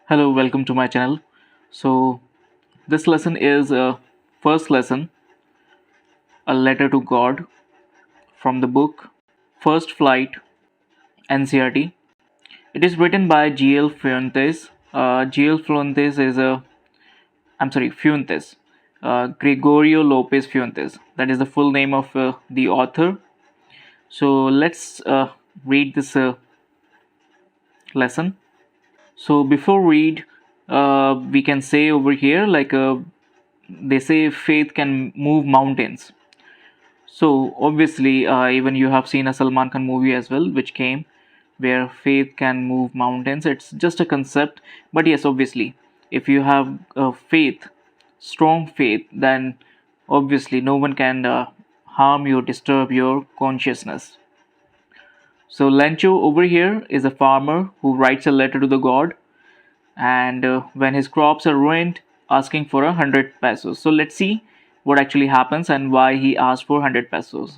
Hello, welcome to my channel. So this lesson is a first lesson, a letter to God from the book First Flight Ncert. It is written by G.L.Fuentes. G.L.Fuentes is Fuentes. Gregorio Lopez Fuentes. That is the full name of the author. So let's read this lesson. So before read, we can say over here they say faith can move mountains. So obviously, even you have seen a Salman Khan movie as well, which came where faith can move mountains. It's just a concept, but yes, obviously, if you have faith, strong faith, then obviously no one can harm you, disturb your consciousness. So Lencho over here is a farmer who writes a letter to the god, and when his crops are ruined, asking for 100 pesos. So let's see what actually happens and why he asked for 100 pesos.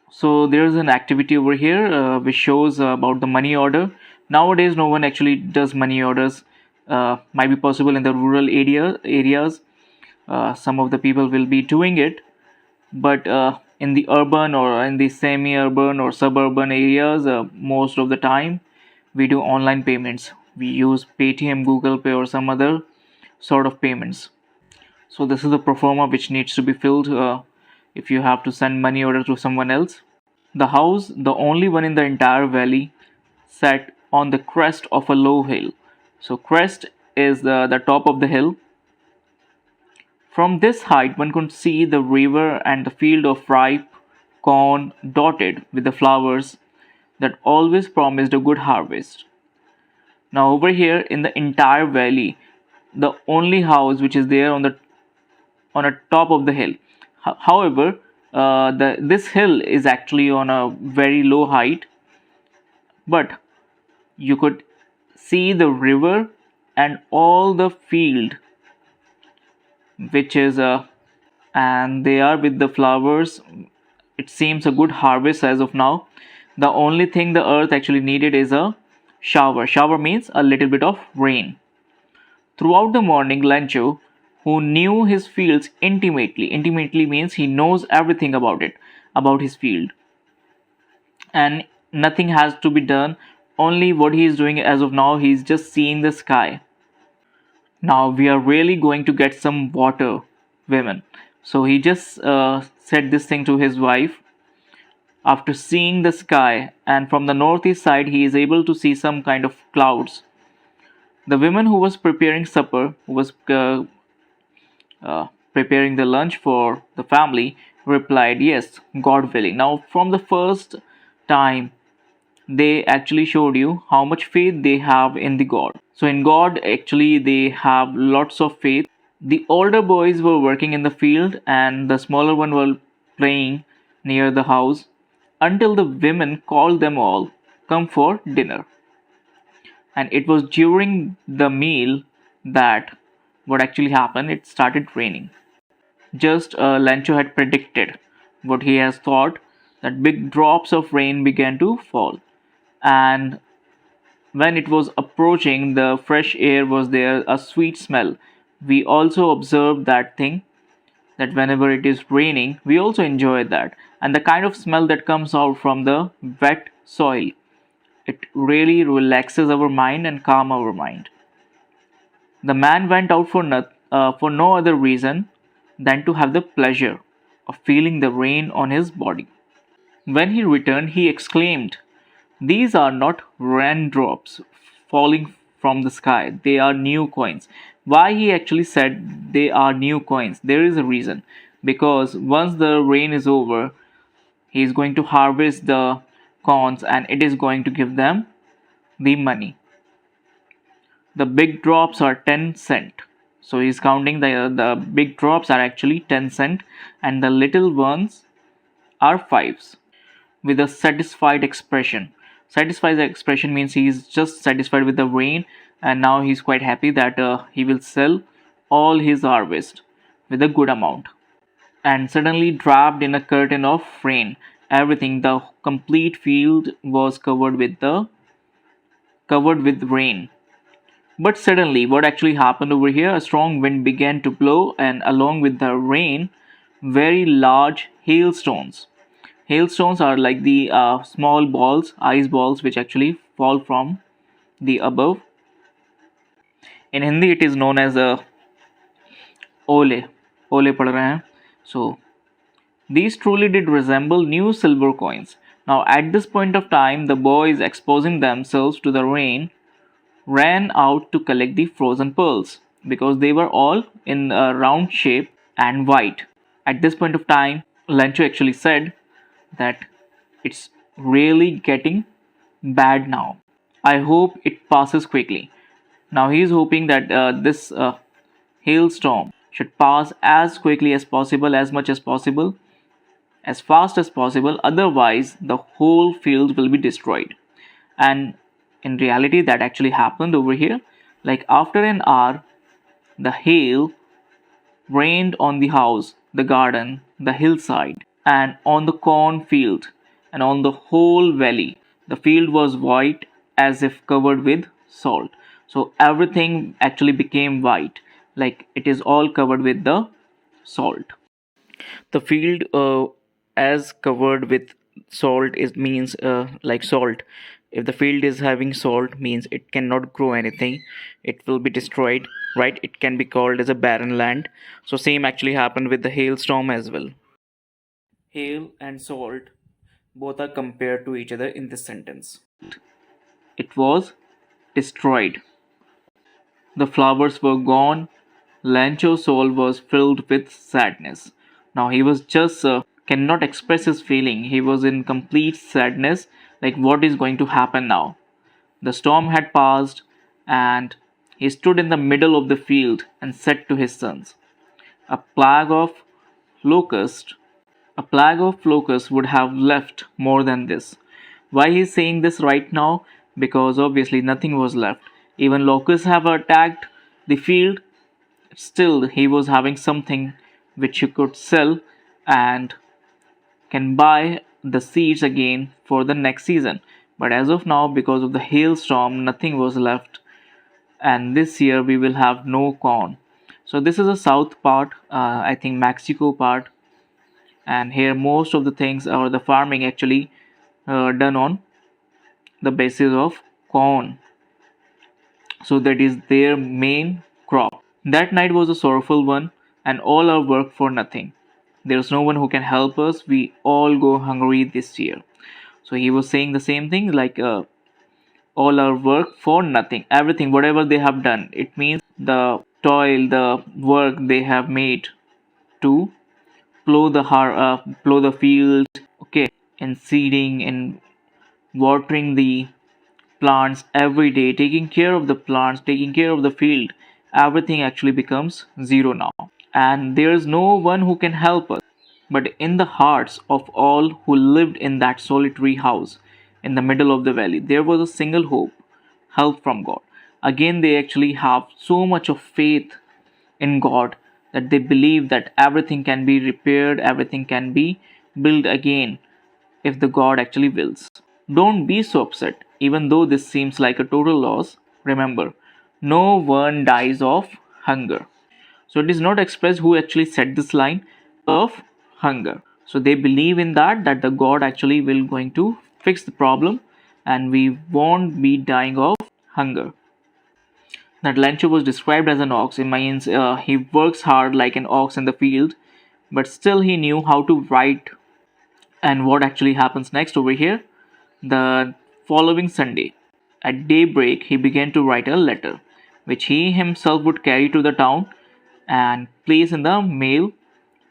So there's an activity over here which shows about the money order. Nowadays no one actually does money orders. Might be possible in the rural areas. Some of the people will be doing it, but in the urban or in the semi-urban or suburban areas, most of the time we do online payments. We use Paytm, Google Pay, or some other sort of payments. So this is the pro forma which needs to be filled if you have to send money order to someone else. The house, the only one in the entire valley, sat on the crest of a low hill. So crest is the top of the hill. From this height one could see the river and the field of ripe corn dotted with the flowers that always promised a good harvest. Now over here in the entire valley, the only house which is there on a top of the hill. However, this hill is actually on a very low height, but you could see the river and all the field, which is and they are with the flowers. It seems a good harvest as of now. The only thing the earth actually needed is a shower. Shower means a little bit of rain. Throughout the morning, Lancho, who knew his fields intimately means he knows everything about it, about his field, and nothing has to be done. Only what he is doing as of now, he is just seeing the sky. Now we are really going to get some water, women. So he just said this thing to his wife. After seeing the sky, and from the northeast side, he is able to see some kind of clouds. The woman who was preparing supper, who was preparing the lunch for the family, replied, "Yes, God willing." Now, from the first time, they actually showed you how much faith they have in the God. So, in God, actually, they have lots of faith. The older boys were working in the field, and the smaller one were playing near the house until the women called them all, "Come for dinner." And it was during the meal that what actually happened, it started raining. Just Lancho had predicted what he has thought, that big drops of rain began to fall. And when it was approaching, the fresh air was there, a sweet smell. We also observed that thing, that whenever it is raining, we also enjoy that. And the kind of smell that comes out from the wet soil, it really relaxes our mind and calm our mind. The man went out for no other reason than to have the pleasure of feeling the rain on his body. When he returned, he exclaimed, "These are not raindrops falling from the sky, they are new coins." Why he actually said they are new coins? There is a reason. Because once the rain is over, he is going to harvest the corns and it is going to give them the money. The big drops are 10 cent. So he's counting the big drops are actually 10 cent and the little ones are fives, with a satisfied expression. Satisfied expression means he's just satisfied with the rain, and now he's quite happy that he will sell all his harvest with a good amount. And suddenly, draped in a curtain of rain, everything, the complete field was covered with rain. But suddenly, what actually happened over here? A strong wind began to blow, and along with the rain, very large hailstones. Hailstones are like the small balls, ice balls, which actually fall from the above. In Hindi, it is known as a ole. Ole पढ़ रहे हैं. So these truly did resemble new silver coins. Now, at this point of time, the boys, exposing themselves to the rain, ran out to collect the frozen pearls because they were all in a round shape and white. At this point of time, Lancho actually said that it's really getting bad now. I hope it passes quickly. Now he is hoping that this hailstorm should pass as quickly as possible, as much as possible, as fast as possible, otherwise, the whole field will be destroyed. And in reality, that actually happened over here. Like after an hour, the hail rained on the house, the garden, the hillside, and on the cornfield, and on the whole valley. The field was white as if covered with salt. So everything actually became white, like it is all covered with the salt. The field as covered with salt is means like salt. If the field is having salt means it cannot grow anything, it will be destroyed, right? It can be called as a barren land. So same actually happened with the hailstorm as well. Hail and salt both are compared to each other in this sentence. It was destroyed. The flowers were gone. Lancho's soul was filled with sadness. Now he was just cannot express his feeling. He was in complete sadness, like what is going to happen now. The storm had passed, and he stood in the middle of the field and said to his sons, "A plague of locusts, a plague of locusts would have left more than this." Why he's saying this right now? Because obviously nothing was left. Even locusts have attacked the field. Still, he was having something which you could sell and can buy the seeds again for the next season. But as of now, because of the hailstorm, nothing was left, and this year we will have no corn. So this is a south part, I think Mexico part, and here most of the things or the farming actually done on the basis of corn. So that is their main crop. That night was a sorrowful one, and all our work for nothing. There's no one who can help us. We all go hungry this year. So he was saying the same thing, like all our work for nothing. Everything, whatever they have done, it means the toil, the work they have made to plow the field, okay, in seeding, in watering the plants every day, taking care of the plants, taking care of the field, everything actually becomes zero now. And there's no one who can help us. But in the hearts of all who lived in that solitary house in the middle of the valley, there was a single hope, help from God. Again, they actually have so much of faith in God that they believe that everything can be repaired, everything can be built again if the God actually wills. Don't be so upset, even though this seems like a total loss. Remember, no one dies of hunger. So it is not expressed who actually said this line of hunger. So they believe in that the God actually will going to fix the problem and we won't be dying of hunger. That Lancho was described as an ox. It means he works hard like an ox in the field, but still he knew how to write. And what actually happens next over here? The following Sunday, at daybreak, he began to write a letter, which he himself would carry to the town and place in the mail.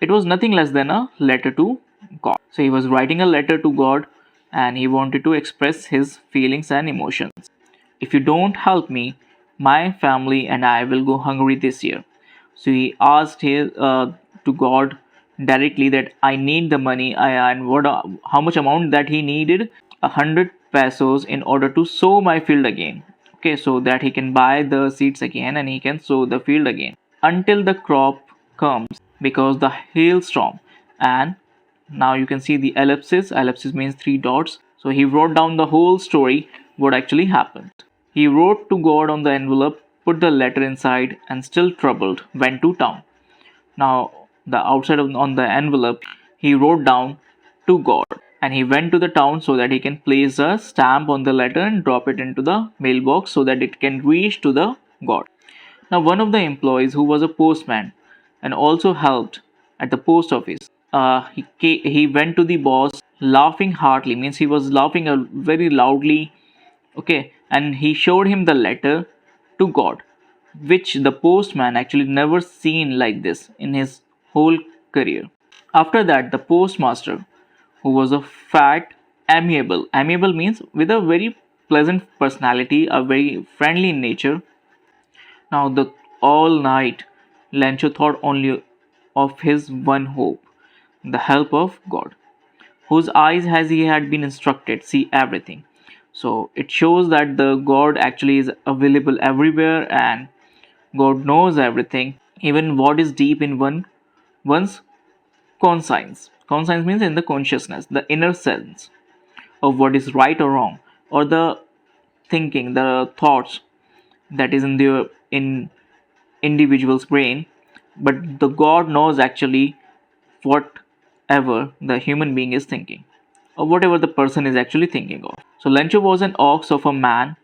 It was nothing less than a letter to God. So he was writing a letter to God and he wanted to express his feelings and emotions. If you don't help me, my family and I will go hungry this year. So he asked to God directly that I need the money and how much amount that he needed, 100 pesos in order to sow my field again. Okay, so that he can buy the seeds again and he can sow the field again until the crop comes because the hailstorm. And now you can see the ellipsis. Ellipsis means three dots. So he wrote down the whole story, what actually happened. He wrote to God on the envelope put the letter inside, and still troubled, went to town. Now, the outside on the envelope, he wrote down to God, and he went to the town so that he can place a stamp on the letter and drop it into the mailbox so that it can reach to the God. Now, one of the employees who was a postman and also helped at the post office, he went to the boss laughing heartily, means he was laughing very loudly, okay, and he showed him the letter to God, which the postman actually never seen like this in his whole career. After that, the postmaster, who was a fat, amiable means with a very pleasant personality, a very friendly in nature. Now, the all night, Lancho thought only of his one hope, the help of God, whose eyes, as he had been instructed, see everything. So it shows that the God actually is available everywhere, and God knows everything, even what is deep in one's conscience. Conscience means in the consciousness, the inner sense of what is right or wrong, or the thinking, the thoughts that is in individual's brain. But the God knows actually whatever the human being is thinking, or whatever the person is actually thinking of. So Lencho was an ox of a man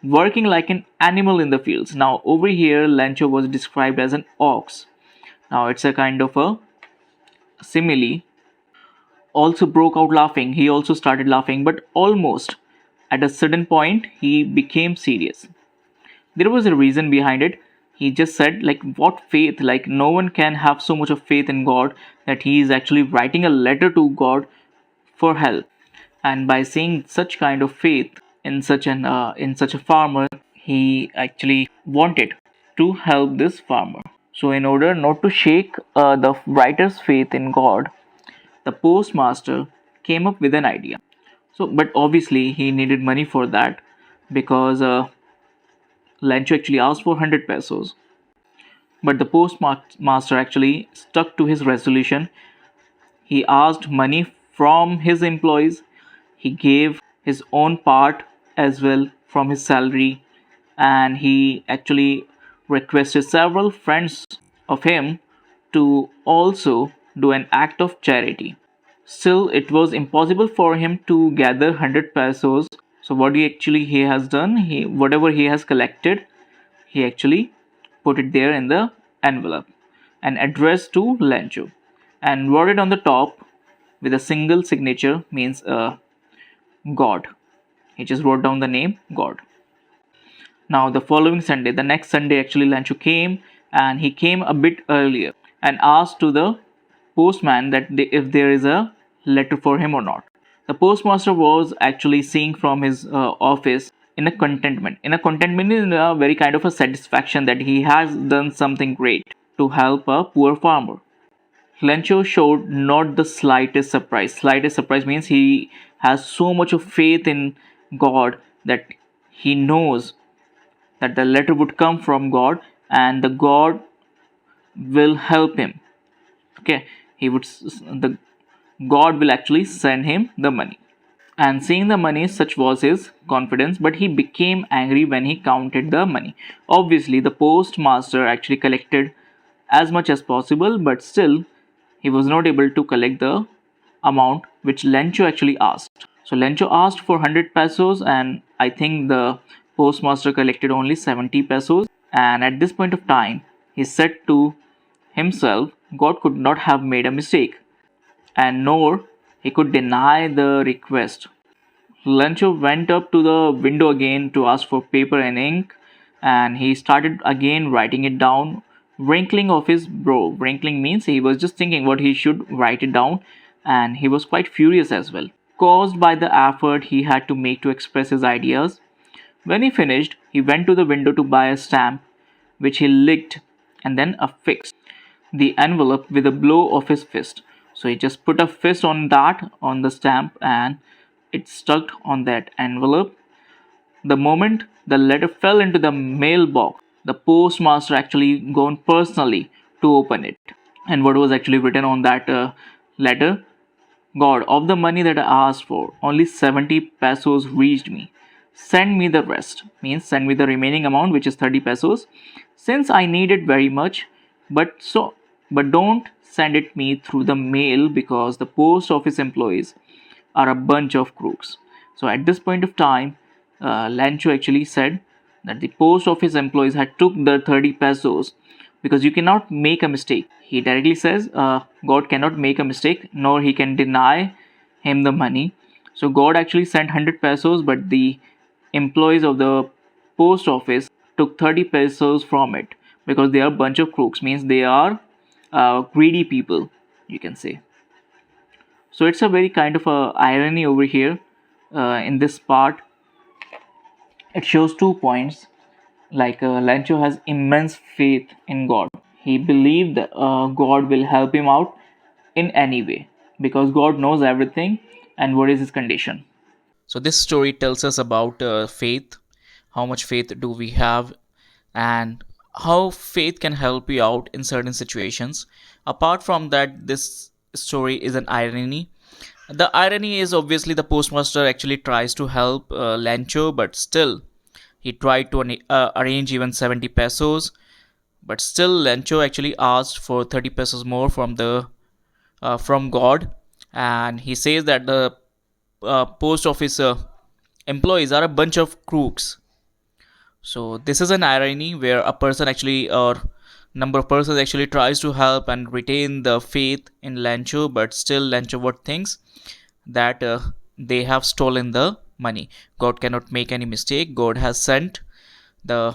working like an animal in the fields. Now over here, Lencho was described as an ox. Now it's a kind of a simile. Also broke out laughing. He also started laughing, but almost at a certain point, he became serious. There was a reason behind it. He just said, like, what faith? Like, no one can have so much of faith in God that he is actually writing a letter to God for help. And by seeing such kind of faith in such a farmer, he actually wanted to help this farmer. So, in order not to shake the writer's faith in God, the postmaster came up with an idea. So, but obviously, he needed money for that because Lancho actually asked for 100 pesos. But the postmaster actually stuck to his resolution. He asked money from his employees. He gave his own part as well from his salary, and he actually requested several friends of him to also do an act of charity. Still, it was impossible for him to gather 100 pesos. So what he has done, he whatever he has collected, he actually put it there in the envelope and addressed to Lencho and wrote it on the top with a single signature, means God. He just wrote down the name God. Now the following Sunday, the next Sunday actually, Lancho came, and he came a bit earlier and asked to the postman that if there is a letter for him or not. The postmaster was actually seeing from his office in a contentment. In a contentment is a very kind of a satisfaction that he has done something great to help a poor farmer. Lencho showed not the slightest surprise. Slightest surprise means he has so much of faith in God that he knows that the letter would come from God and the God will help him. Okay, the God will actually send him the money. And seeing the money, such was his confidence, but he became angry when he counted the money. Obviously, the postmaster actually collected as much as possible, but still, he was not able to collect the amount which Lencho actually asked. So, Lencho asked for 100 pesos, and I think the postmaster collected only 70 pesos. And at this point of time, he said to himself, God could not have made a mistake, and nor he could deny the request. Lencho went up to the window again to ask for paper and ink, and he started again writing it down, wrinkling of his brow. Wrinkling means he was just thinking what he should write it down, and he was quite furious as well, caused by the effort he had to make to express his ideas. When he finished, he went to the window to buy a stamp, which he licked and then affixed the envelope with a blow of his fist. So he just put a fist on the stamp, and it stuck on that envelope. The moment the letter fell into the mailbox, the postmaster actually gone personally to open it. And what was actually written on that letter? God, of the money that I asked for, only 70 pesos reached me. Send me the rest, means send me the remaining amount, which is 30 pesos, since I need it very much. But don't send it me through the mail, because the post office employees are a bunch of crooks. So at this point of time, Lancho actually said that the post office employees had took the 30 pesos, because you cannot make a mistake. He directly says God cannot make a mistake, nor he can deny him the money. So God actually sent 100 pesos, but the employees of the post office took 30 pesos from it, because they are a bunch of crooks, means they are greedy people, you can say. So it's a very kind of a irony over here. In this part, it shows 2 points. Like Lancho has immense faith in God. He believed that God will help him out in any way, because God knows everything and what is his condition. So this story tells us about faith. How much faith do we have, and how faith can help you out in certain situations. Apart from that, this story is an irony. The irony is obviously the postmaster actually tries to help Lancho, but still he tried to arrange even 70 pesos. But still, Lancho actually asked for 30 pesos more from the from God, and he says that the post office employees are a bunch of crooks. So this is an irony where a person actually, or number of persons actually tries to help and retain the faith in Lancho, but still Lancho what thinks that they have stolen the money. God cannot make any mistake. God has sent the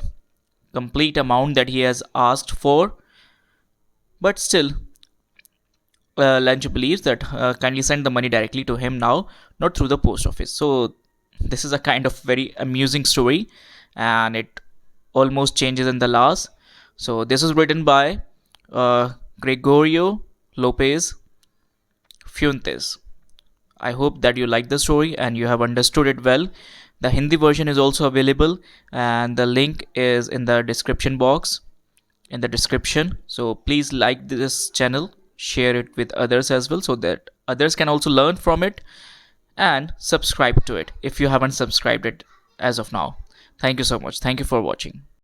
complete amount that he has asked for, but still Lancho believes that kindly send the money directly to him now, not through the post office. So this is a kind of very amusing story, and it almost changes in the last. So this is written by Gregorio Lopez Fuentes. I hope that you like the story and you have understood it well. The Hindi version is also available, and the link is in the description box, in the description. So please like this channel, share it with others as well, so that others can also learn from it, and subscribe to it if you haven't subscribed it as of now. Thank you so much. Thank you for watching.